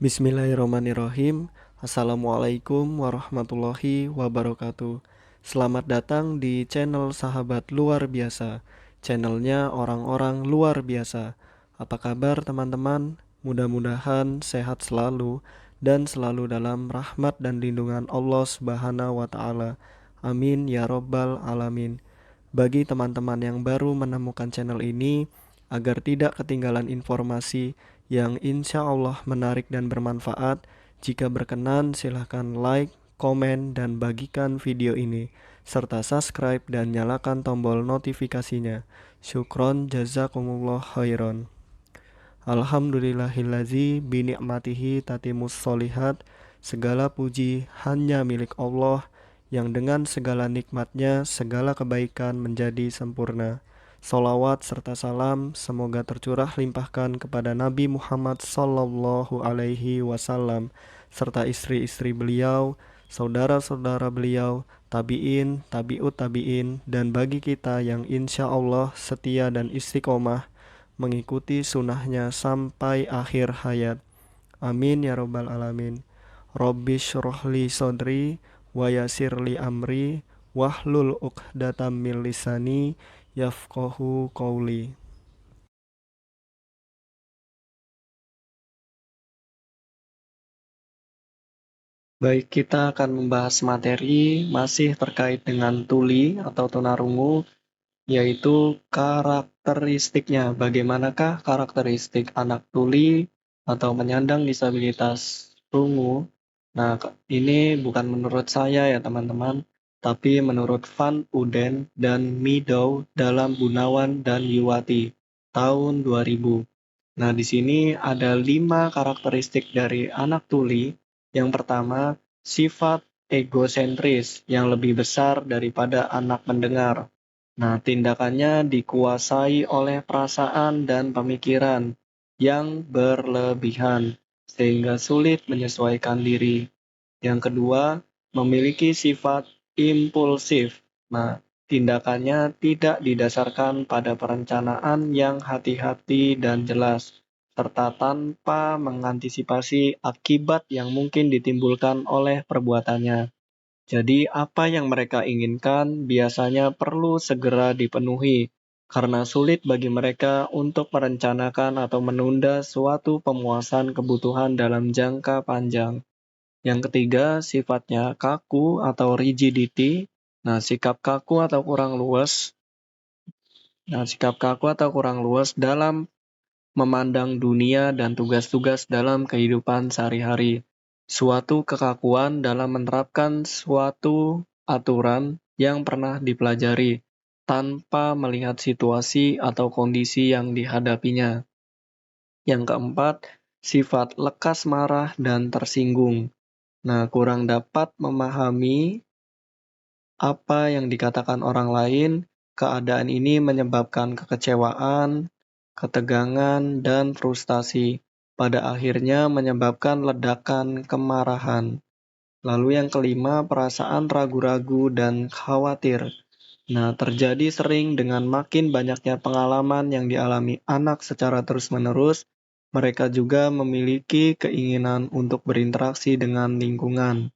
Bismillahirrahmanirrahim. Assalamualaikum warahmatullahi wabarakatuh. Selamat datang di channel Sahabat Luar Biasa. Channelnya orang-orang luar biasa. Apa kabar teman-teman? Mudah-mudahan sehat selalu dan selalu dalam rahmat dan lindungan Allah Subhanahu wa taala. Amin ya robbal alamin. Bagi teman-teman yang baru menemukan channel ini, agar tidak ketinggalan informasi yang insya Allah menarik dan bermanfaat, jika berkenan silahkan like, komen, dan bagikan video ini, serta subscribe dan nyalakan tombol notifikasinya. Syukron jazakumullah khairan. Alhamdulillahillazi bini'matihi tatimus solihat. Segala puji hanya milik Allah, yang dengan segala nikmatnya segala kebaikan menjadi sempurna. Salawat serta salam semoga tercurah limpahkan kepada Nabi Muhammad sallallahu alaihi wasallam serta istri-istri beliau, saudara-saudara beliau, tabi'in, tabi'ut tabi'in, dan bagi kita yang insya Allah setia dan istiqomah mengikuti sunnahnya sampai akhir hayat. Amin ya robbal alamin. Rabbi syrohli sodri wa yasirli amri wahlul uqdatam min lisani yafqahu qawli. Baik, kita akan membahas materi masih terkait dengan tuli atau tunarungu, yaitu karakteristiknya. Bagaimanakah karakteristik anak tuli atau penyandang disabilitas rungu? Nah, ini bukan menurut saya ya teman-teman, tapi menurut Van Uden dan Meadow dalam Gunawan dan Yuwati tahun 2000. Nah, di sini ada 5 karakteristik dari anak tuli. Yang pertama, sifat egosentris yang lebih besar daripada anak mendengar. Nah, tindakannya dikuasai oleh perasaan dan pemikiran yang berlebihan, sehingga sulit menyesuaikan diri. Yang kedua, memiliki sifat impulsif. Nah, tindakannya tidak didasarkan pada perencanaan yang hati-hati dan jelas, serta tanpa mengantisipasi akibat yang mungkin ditimbulkan oleh perbuatannya. Jadi, apa yang mereka inginkan biasanya perlu segera dipenuhi, karena sulit bagi mereka untuk merencanakan atau menunda suatu pemuasan kebutuhan dalam jangka panjang. Yang ketiga, sifatnya kaku atau rigidity. Nah, sikap kaku atau kurang luas. Sikap kaku atau kurang luas dalam memandang dunia dan tugas-tugas dalam kehidupan sehari-hari. Suatu kekakuan dalam menerapkan suatu aturan yang pernah dipelajari tanpa melihat situasi atau kondisi yang dihadapinya. Yang keempat, sifat lekas marah dan tersinggung. Nah, kurang dapat memahami apa yang dikatakan orang lain. Keadaan ini menyebabkan kekecewaan, ketegangan, dan frustasi. Pada akhirnya menyebabkan ledakan kemarahan. Lalu yang kelima, perasaan ragu-ragu dan khawatir. Nah, terjadi sering dengan makin banyaknya pengalaman yang dialami anak secara terus-menerus, mereka juga memiliki keinginan untuk berinteraksi dengan lingkungan.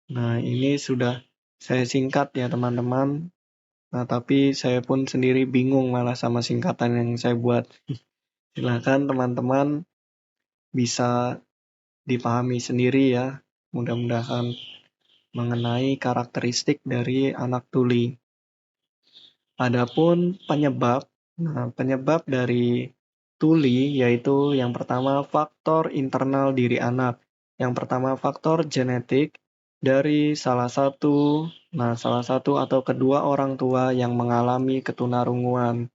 Nah, ini sudah saya singkat ya teman-teman. Nah, tapi saya pun sendiri bingung malah sama singkatan yang saya buat. Silakan teman-teman bisa dipahami sendiri ya. Mudah-mudahan mengenai karakteristik dari anak tuli. Adapun penyebab, penyebab dari tuli yaitu yang pertama faktor internal diri anak. Yang pertama faktor genetik dari salah satu atau kedua orang tua yang mengalami ketunarunguan.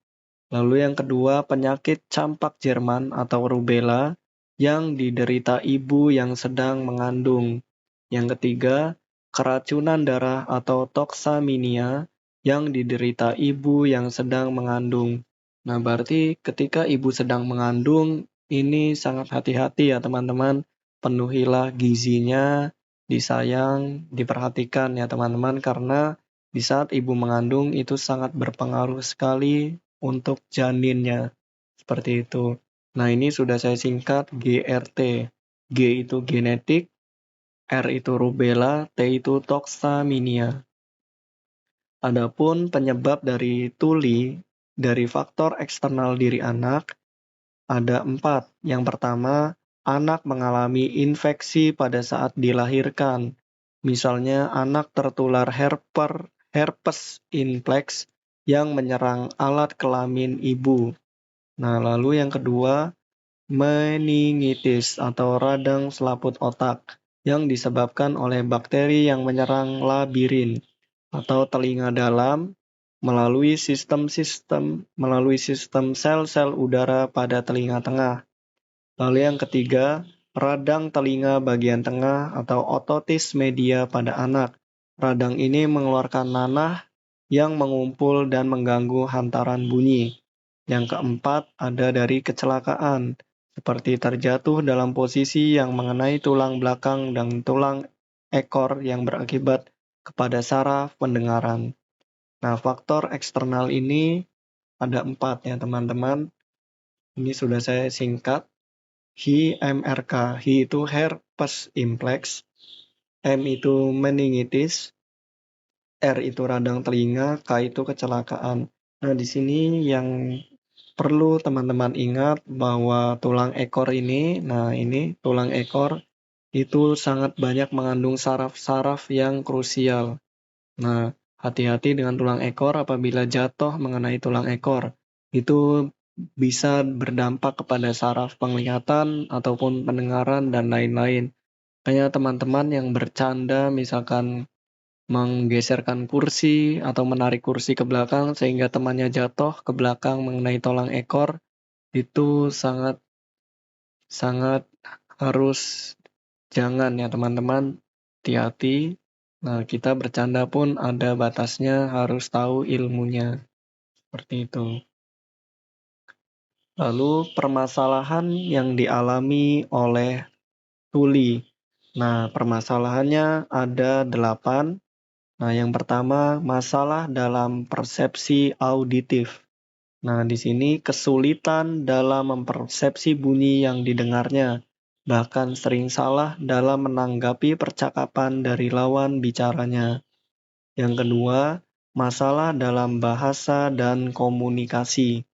Lalu yang kedua penyakit campak Jerman atau rubella yang diderita ibu yang sedang mengandung. Yang ketiga keracunan darah atau toksaminia yang diderita ibu yang sedang mengandung. Nah, berarti ketika ibu sedang mengandung, ini sangat hati-hati ya teman-teman. Penuhilah gizinya, disayang, diperhatikan ya teman-teman, karena di saat ibu mengandung itu sangat berpengaruh sekali untuk janinnya. Seperti itu. Nah, ini sudah saya singkat GRT. G itu genetik, R itu rubella, T itu toxaminia. Adapun penyebab dari tuli dari faktor eksternal diri anak ada 4. Yang pertama, anak mengalami infeksi pada saat dilahirkan. Misalnya anak tertular herpes simplex yang menyerang alat kelamin ibu. Nah, lalu yang kedua, meningitis atau radang selaput otak yang disebabkan oleh bakteri yang menyerang labirin atau telinga dalam melalui sistem sel-sel udara pada telinga tengah. Lalu yang ketiga, radang telinga bagian tengah atau ototis media pada anak. Radang ini mengeluarkan nanah yang mengumpul dan mengganggu hantaran bunyi. Yang keempat ada dari kecelakaan, seperti terjatuh dalam posisi yang mengenai tulang belakang dan tulang ekor yang berakibat kepada saraf pendengaran. Nah, faktor eksternal ini ada 4 ya teman-teman. Ini sudah saya singkat. HMRK, H itu herpes simplex, M itu meningitis, R itu radang telinga, K itu kecelakaan. Nah, di sini yang perlu teman-teman ingat bahwa tulang ekor ini, tulang ekor itu sangat banyak mengandung saraf-saraf yang krusial. Nah, hati-hati dengan tulang ekor apabila jatuh mengenai tulang ekor. Itu bisa berdampak kepada saraf penglihatan ataupun pendengaran dan lain-lain. Kayak teman-teman yang bercanda misalkan menggeserkan kursi atau menarik kursi ke belakang sehingga temannya jatuh ke belakang mengenai tulang ekor, itu sangat sangat harus jangan ya teman-teman, hati-hati. Nah, kita bercanda pun ada batasnya, harus tahu ilmunya. Seperti itu. Lalu permasalahan yang dialami oleh tuli. Nah, permasalahannya ada 8. Nah, yang pertama masalah dalam persepsi auditif. Nah, di sini kesulitan dalam mempersepsi bunyi yang didengarnya, bahkan sering salah dalam menanggapi percakapan dari lawan bicaranya. Yang kedua, masalah dalam bahasa dan komunikasi.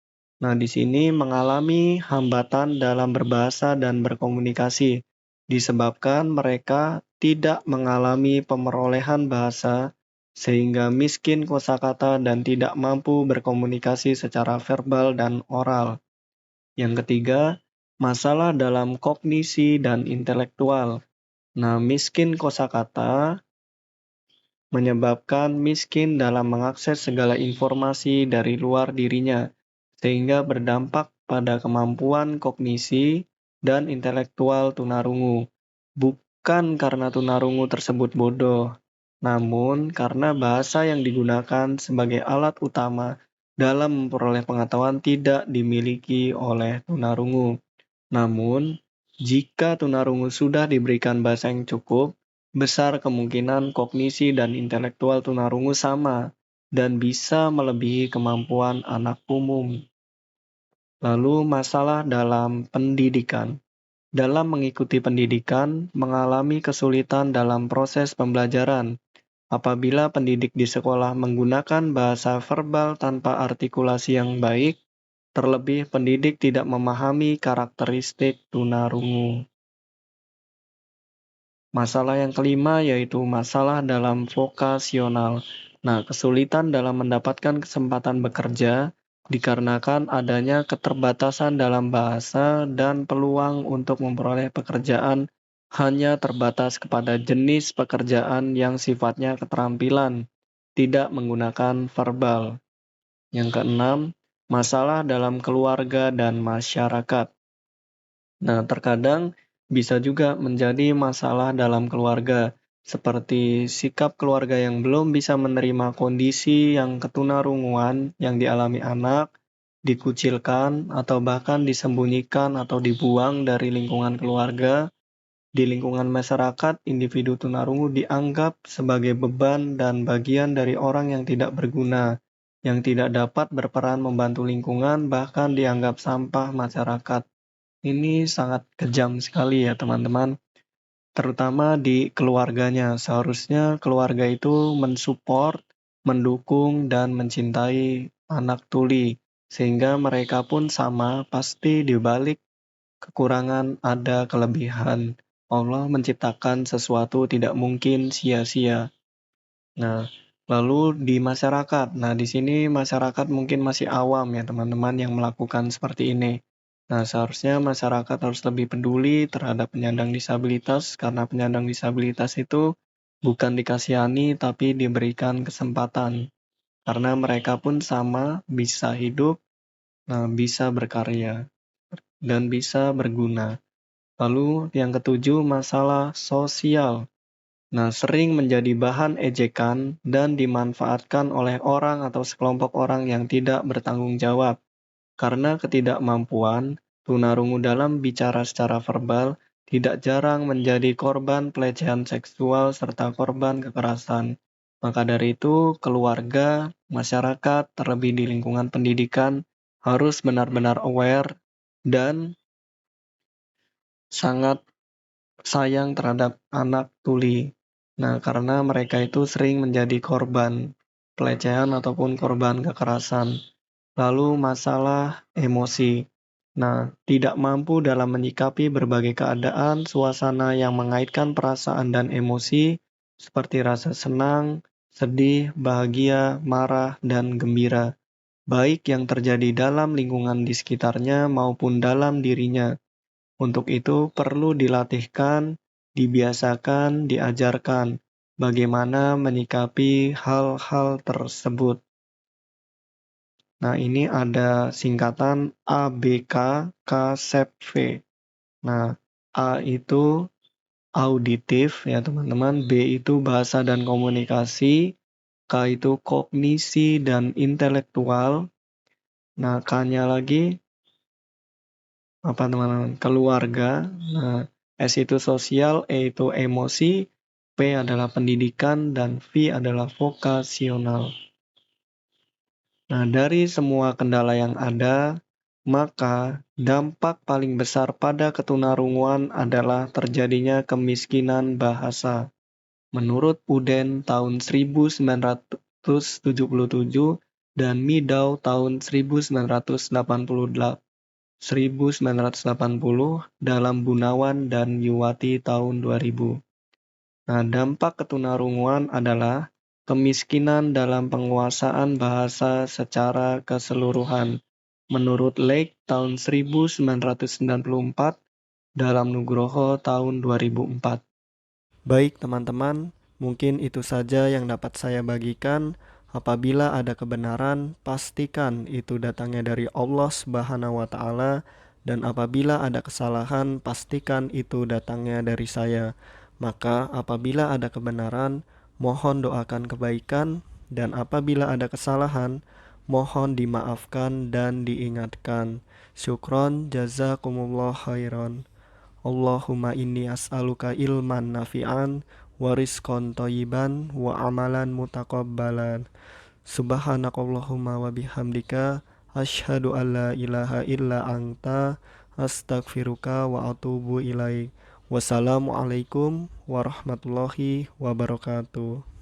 Nah, di sini mengalami hambatan dalam berbahasa dan berkomunikasi, disebabkan mereka tidak mengalami pemerolehan bahasa, sehingga miskin kosakata dan tidak mampu berkomunikasi secara verbal dan oral. Yang ketiga, masalah dalam kognisi dan intelektual. Nah, miskin kosakata menyebabkan miskin dalam mengakses segala informasi dari luar dirinya, sehingga berdampak pada kemampuan kognisi dan intelektual tunarungu. Bukan karena tunarungu tersebut bodoh, namun karena bahasa yang digunakan sebagai alat utama dalam memperoleh pengetahuan tidak dimiliki oleh tunarungu. Namun, jika tunarungu sudah diberikan bahasa yang cukup, besar kemungkinan kognisi dan intelektual tunarungu sama dan bisa melebihi kemampuan anak umum. Lalu masalah dalam pendidikan. Dalam mengikuti pendidikan, mengalami kesulitan dalam proses pembelajaran. Apabila pendidik di sekolah menggunakan bahasa verbal tanpa artikulasi yang baik, terlebih pendidik tidak memahami karakteristik tunarungu. Masalah yang kelima yaitu masalah dalam vokasional. Nah, kesulitan dalam mendapatkan kesempatan bekerja dikarenakan adanya keterbatasan dalam bahasa dan peluang untuk memperoleh pekerjaan hanya terbatas kepada jenis pekerjaan yang sifatnya keterampilan, tidak menggunakan verbal. Yang keenam, masalah dalam keluarga dan masyarakat. Nah, terkadang bisa juga menjadi masalah dalam keluarga, seperti sikap keluarga yang belum bisa menerima kondisi yang ketunarunguan yang dialami anak, dikucilkan, atau bahkan disembunyikan atau dibuang dari lingkungan keluarga. Di lingkungan masyarakat, individu tunarungu dianggap sebagai beban dan bagian dari orang yang tidak berguna, yang tidak dapat berperan membantu lingkungan, bahkan dianggap sampah masyarakat. ini sangat kejam sekali ya teman-teman, terutama di keluarganya. Seharusnya keluarga itu mensupport, mendukung, dan mencintai anak tuli, sehingga mereka pun sama, pasti di balik kekurangan ada kelebihan. Allah menciptakan sesuatu tidak mungkin sia-sia. Nah, lalu di masyarakat. Nah, di sini masyarakat mungkin masih awam ya teman-teman yang melakukan seperti ini. Nah, seharusnya masyarakat harus lebih peduli terhadap penyandang disabilitas karena penyandang disabilitas itu bukan dikasihani tapi diberikan kesempatan. Karena mereka pun sama bisa hidup, bisa berkarya, dan bisa berguna. Lalu yang ketujuh, masalah sosial. Nah, sering menjadi bahan ejekan dan dimanfaatkan oleh orang atau sekelompok orang yang tidak bertanggung jawab. Karena ketidakmampuan, tunarungu dalam bicara secara verbal tidak jarang menjadi korban pelecehan seksual serta korban kekerasan. Maka dari itu, keluarga, masyarakat, terlebih di lingkungan pendidikan, harus benar-benar aware dan sangat sayang terhadap anak tuli. Nah, karena mereka itu sering menjadi korban pelecehan ataupun korban kekerasan. Lalu masalah emosi. Nah, tidak mampu dalam menyikapi berbagai keadaan, suasana yang mengaitkan perasaan dan emosi seperti rasa senang, sedih, bahagia, marah, dan gembira, baik yang terjadi dalam lingkungan di sekitarnya maupun dalam dirinya. Untuk itu perlu dilatihkan, dibiasakan, diajarkan bagaimana menyikapi hal-hal tersebut. Nah, ini ada singkatan ABK KSEPV. Nah, A itu auditif ya teman-teman, B itu bahasa dan komunikasi, K itu kognisi dan intelektual. Nah, K-nya lagi apa teman-teman? Keluarga. Nah, S itu sosial, E itu emosi, P adalah pendidikan, dan V adalah vokasional. Nah, dari semua kendala yang ada, maka dampak paling besar pada ketunarunguan adalah terjadinya kemiskinan bahasa. Menurut UDEN tahun 1977 dan MIDAU tahun 1980 dalam Gunawan dan Yuwati tahun 2000. Nah, dampak ketunarunguan adalah kemiskinan dalam penguasaan bahasa secara keseluruhan. Menurut Lake tahun 1994 dalam Nugroho tahun 2004. Baik teman-teman, mungkin itu saja yang dapat saya bagikan. Apabila ada kebenaran, pastikan itu datangnya dari Allah Subhanahu wa taala, dan apabila ada kesalahan, pastikan itu datangnya dari saya. Maka apabila ada kebenaran, mohon doakan kebaikan, dan apabila ada kesalahan, mohon dimaafkan dan diingatkan. Syukron jazakumullah khairan. Allahumma inni as'aluka ilman nafi'an wa rizqan thayyiban wa amalan mutaqabbalan. Subhanakallahumma wa bihamdika asyhadu an la ilaha illa anta astaghfiruka wa atubu ilaik. Wassalamualaikum warahmatullahi wabarakatuh.